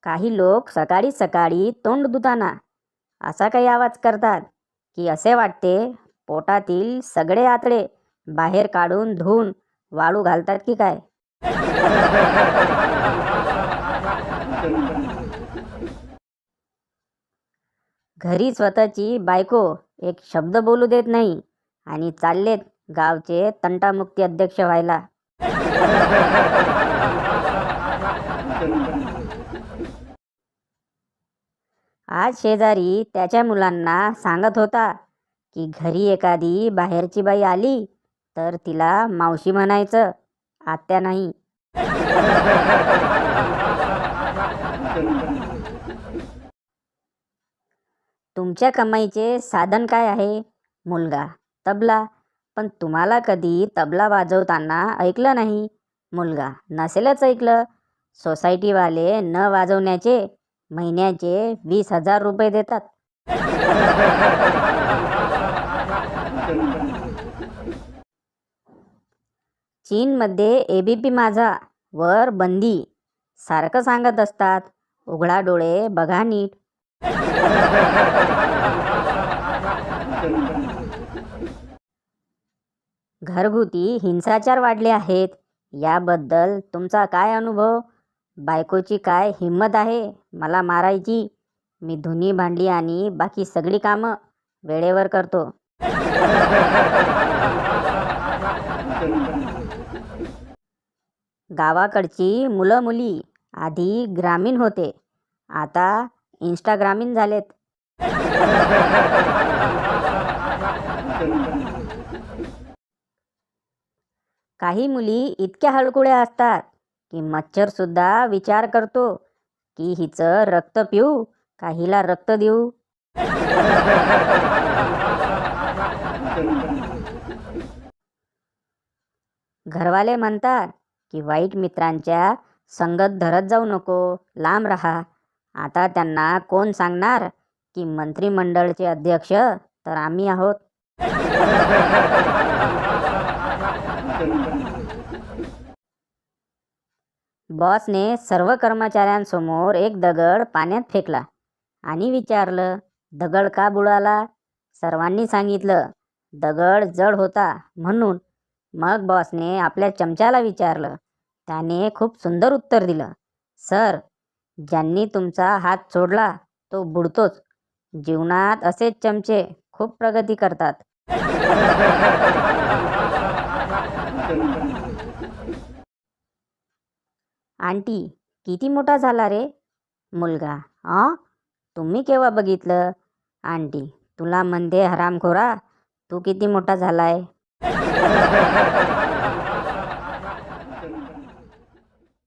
काही लोक सकाळी सकाळी तोंड धुताना असा काही आवाज करतात की असे वाटते पोटातील सगळे आतडे बाहेर काढून धुवून वाळू घालतात की काय. घरी स्वतःची बायको एक शब्द बोलू देत नाही आणि चाललेत गावचे तंटामुक्ती अध्यक्ष व्हायला. आज शेजारी त्याच्या मुलांना सांगत होता की घरी एखादी बाहेरची बाई आली तर तिला मावशी म्हणायचं, आत्या नाही. तुमच्या कमाईचे साधन काय आहे? मुलगा, तबला. पण तुम्हाला कधी तबला वाजवताना ऐकलं नाही. मुलगा, नसेलच ऐकलं. सोसायटीवाले न वाजवण्याचे महिन्याचे 20,000 रुपये देतात. चीनमध्ये एबीपी माझा वर बंदी सारखं सांगत असतात. उघडा डोळे बघा नीट. घरगुती हिंसाचार वाढले आहेत. याबद्दल तुमचा काय अनुभव? बायकोची काय हिंमत आहे मला मारायची? मी धुनी भांडी आणि बाकी सगळी कामं वेळेवर करतो. गावाकडची मुलं मुली आधी ग्रामीण होते, आता इंस्टाग्रामीण झालेत. काही मुली इतक्या हळकुळ्या असतात की मच्छरसुद्धा विचार करतो की हिचं रक्त पिऊ का हिला रक्त देऊ. घरवाले म्हणतात की वाईट मित्रांच्या संगत धरत जाऊ नको, लांब राहा. आता त्यांना कोण सांगणार की मंत्रिमंडळचे अध्यक्ष तर आम्ही आहोत. बॉसने सर्व कर्मचाऱ्यांसमोर एक दगड पाण्यात फेकला आणि विचारलं, दगड का बुडाला? सर्वांनी सांगितलं, दगड जड होता म्हणून. मग बॉसने आपल्या चमच्याला विचारलं. त्याने खूप सुंदर उत्तर दिलं, सर, ज्यांनी तुमचा हात सोडला तो बुडतोच. जीवनात असेच चमचे खूप प्रगती करतात. आंटी, किती मोठा झाला रे? मुलगा, तुम्ही केव्हा बघितलं? आंटी, तुला म्हणते हरामखोरा, तू किती मोठा झालाय?